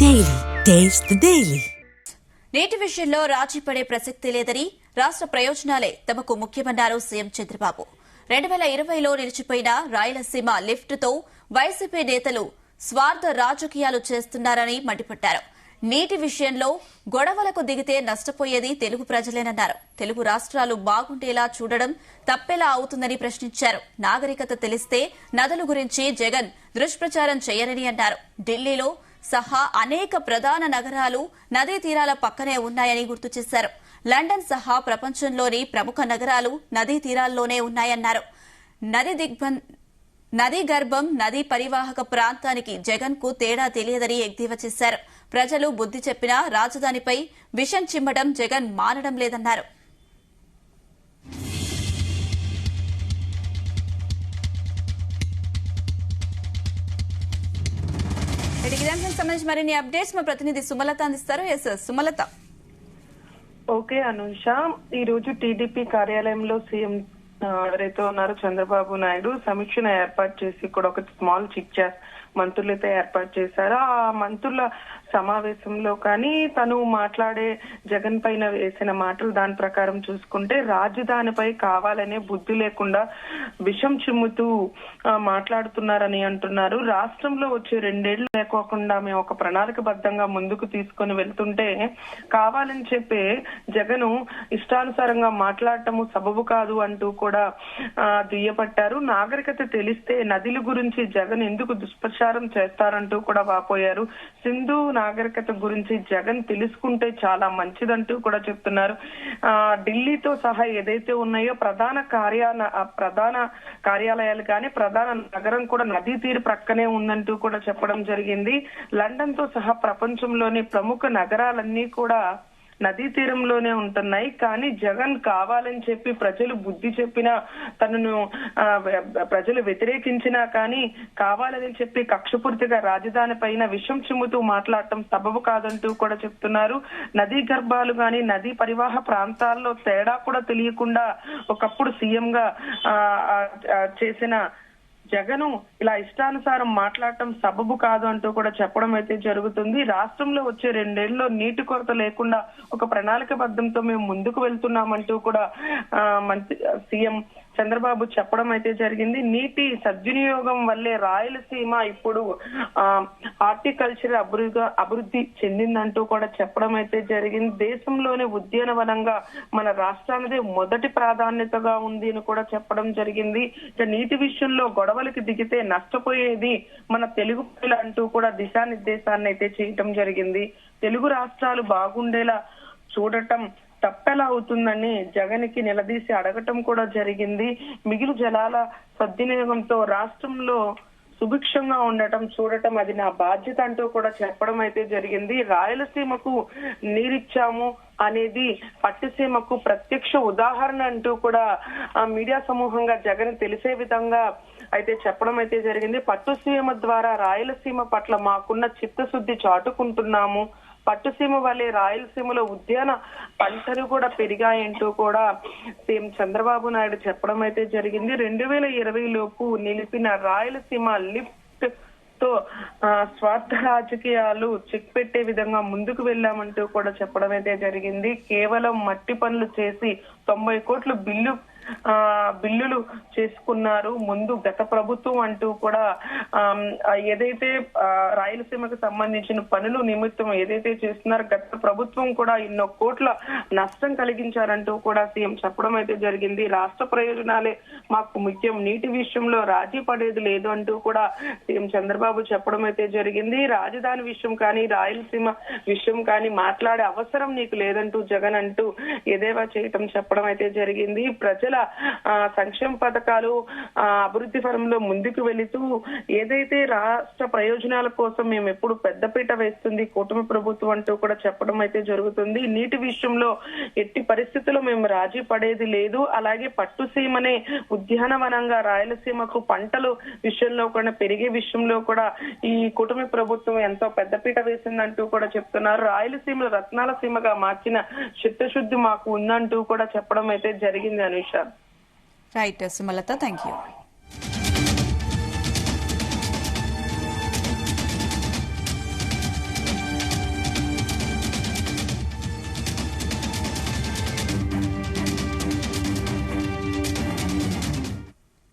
Daily taste the daily. నేటి విషయంలో రాజీ పడే ప్రసక్తి లేదని రాష్ట్ర ప్రయోజనాలే తమకు ముఖ్యమన్నారు సీఎం చంద్రబాబు. 2020లో నిలిచిపోయిన రాయలసీమ లిఫ్ట్తో వైసీపీ నేతలు స్వార్థ రాజకీయాలు చేస్తున్నారని మండిపడ్డారు. నీటి విషయంలో గొడవలకు దిగితే నష్టపోయేది తెలుగు ప్రజలేనన్నారు. తెలుగు రాష్ట్రాలు బాగుండేలా చూడడం తప్పెలా అవుతుందని ప్రశ్నించారు. నాగరికత తెలిస్తే నదుల గురించి జగన్ దుష్ప్రచారం చేయరని అన్నారు. ఢిల్లీలో సహా అనేక ప్రధాన నగరాలు నదీ తీరాల పక్కనే ఉన్నాయని గుర్తు చేశారు. లండన్ సహా ప్రపంచంలోని ప్రముఖ నగరాలు నదీ తీరాల్లోనే ఉన్నాయన్నారు. నదీ గర్భం నదీ పరివాహక ప్రాంతానికి జగన్ కు తేడా తెలియదని ఎద్దేవా చేశారు. ప్రజలు బుద్ది చెప్పినా రాజధానిపై విషం చిమ్మడం జగన్ మానడం లేదన్నారు. సంబంధించి మరిన్ని అప్డేట్స్ మా ప్రతినిధి సుమలత అందిస్తారు. సుమలత. ఓకే అనూష, ఈ రోజు టీడీపీ కార్యాలయంలో సీఎం ఎవరైతే ఉన్నారో చంద్రబాబు నాయుడు సమీక్షను ఏర్పాటు చేసి కూడా ఒక స్మాల్ చిట్ చాట్ మంత్రులైతే ఏర్పాటు చేశారు. ఆ మంత్రుల సమావేశంలో కానీ తను మాట్లాడే జగన్ పైన వేసిన మాటలు దాని ప్రకారం చూసుకుంటే రాజధానిపై కావాలనే బుద్ధి లేకుండా విషం చిమ్ముతూ మాట్లాడుతున్నారని అంటున్నారు. రాష్ట్రంలో వచ్చే 2 ఏళ్లు లేకోకుండా మేము ఒక ప్రణాళికబద్ధంగా ముందుకు తీసుకొని వెళ్తుంటే కావాలని చెప్పి జగన్ ఇష్టానుసారంగా మాట్లాడటము సబబు కాదు అంటూ కూడా దుయ్యపట్టారు. నాగరికత తెలిస్తే నదుల గురించి జగన్ ఎందుకు దుష్ప్రచారం చేస్తారంటూ కూడా వాపోయారు. సింధు నాగరికత గురించి జగన్ తెలుసుకుంటే చాలా మంచిదంటూ కూడా చెప్తున్నారు. ఢిల్లీతో సహా ఏదైతే ఉన్నాయో ప్రధాన కార్యాలయాలు కానీ ప్రధాన నగరం కూడా నదీ తీరు ప్రక్కనే ఉందంటూ కూడా చెప్పడం జరిగింది. లండన్ తో సహా ప్రపంచంలోని ప్రముఖ నగరాలన్నీ కూడా నదీ తీరంలోనే ఉంటున్నాయి. కానీ జగన్ కావాలని చెప్పి ప్రజలు బుద్ధి చెప్పినా తనను ప్రజలు వ్యతిరేకించినా కానీ కావాలని చెప్పి కక్షపూర్తిగా రాజధాని పైన విషం చిమ్ముతూ మాట్లాడటం సబబు కాదంటూ కూడా చెప్తున్నారు. నదీ గర్భాలు గాని నదీ పరివాహ ప్రాంతాల్లో తేడా కూడా తెలియకుండా ఒకప్పుడు సీఎం గా చేసిన జగను ఇలా ఇష్టానుసారం మాట్లాడటం సబబు కాదు అంటూ కూడా చెప్పడం అయితే జరుగుతుంది. రాష్ట్రంలో వచ్చే 2 ఏళ్లలో నీటి కొరత లేకుండా ఒక ప్రణాళికబద్ధంతో మేము ముందుకు వెళ్తున్నామంటూ కూడా సీఎం చంద్రబాబు చెప్పడం అయితే జరిగింది. నీటి సద్వినియోగం వల్లే రాయలసీమ ఇప్పుడు హార్టికల్చర్ అభివృద్ధి చెందిందంటూ కూడా చెప్పడం అయితే జరిగింది. దేశంలోనే ఉద్యానవనంగా మన రాష్ట్రానిదే మొదటి ప్రాధాన్యతగా ఉంది అని కూడా చెప్పడం జరిగింది. ఇక నీటి విషయంలో గొడవలకి దిగితే నష్టపోయేది మన తెలుగు ప్రజలు అంటూ కూడా దిశానిర్దేశాన్ని అయితే చేయటం జరిగింది. తెలుగు రాష్ట్రాలు బాగుండేలా చూడటం తప్పెలా అవుతుందని జగన్ కి నిలదీసి అడగటం కూడా జరిగింది. మిగులు జలాల సద్వినియోగంతో రాష్ట్రంలో సుభిక్షంగా ఉండటం చూడటం అది నా బాధ్యత అంటూ కూడా చెప్పడం అయితే జరిగింది. రాయలసీమకు నీరిచ్చాము అనేది పట్టిసీమకు ప్రత్యక్ష ఉదాహరణ అంటూ కూడా మీడియా సమూహంగా జగన్ తెలిసే విధంగా అయితే చెప్పడం అయితే జరిగింది. పట్టుసీమ ద్వారా రాయలసీమ పట్ల మాకున్న చిత్తశుద్ధి చాటుకుంటున్నాము. పట్టుసీమ వల్లే రాయలసీమలో ఉద్యాన పంటలు కూడా పెరిగాయంటూ కూడా సీఎం చంద్రబాబు నాయుడు చెప్పడం అయితే జరిగింది. 2020 లోపు నిలిపిన రాయలసీమ లిఫ్ట్ తో స్వార్థ రాజకీయాలు చెక్ పెట్టే విధంగా ముందుకు వెళ్ళామంటూ కూడా చెప్పడం అయితే జరిగింది. కేవలం మట్టి పనులు చేసి 90 కోట్ల బిల్లులు చేసుకున్నారు ముందు గత ప్రభుత్వం అంటూ కూడా ఏదైతే రాయలసీమకు సంబంధించిన పనులు నిమిత్తం ఏదైతే చేస్తున్నారో గత ప్రభుత్వం కూడా ఎన్నో కోట్ల నష్టం కలిగించారంటూ కూడా సీఎం చెప్పడం అయితే జరిగింది. రాష్ట్ర ప్రయోజనాలే మాకు ముఖ్యం, నీటి విషయంలో రాజీ పడేది లేదు అంటూ కూడా సీఎం చంద్రబాబు చెప్పడం అయితే జరిగింది. రాజధాని విషయం కానీ రాయలసీమ విషయం కానీ మాట్లాడే అవసరం నీకు లేదంటూ జగన్ అంటూ ఎదేవా చేయటం చెప్పడం అయితే జరిగింది. ప్రజల సంక్షేమ పథకాలు అభివృద్ధి పరంలో ముందుకు వెళుతూ ఏదైతే రాష్ట్ర ప్రయోజనాల కోసం మేము ఎప్పుడు పెద్దపీట వేస్తుంది కూటమి ప్రభుత్వం అంటూ కూడా చెప్పడం అయితే జరుగుతుంది. నీటి విషయంలో ఎట్టి పరిస్థితుల్లో మేము రాజీ పడేది లేదు. అలాగే పట్టుసీమనే ఉద్యానవనంగా రాయలసీమకు పంటలు విషయంలో కూడా పెరిగే విషయంలో కూడా ఈ కూటమి ప్రభుత్వం ఎంతో పెద్దపీట వేసిందంటూ కూడా చెప్తున్నారు. రాయలసీమలో రత్నాల సీమగా మార్చిన చిత్తశుద్ధి మాకు ఉందంటూ కూడా చెప్పడం అయితే జరిగింది. Anusha. Right Sumalatha, thank you.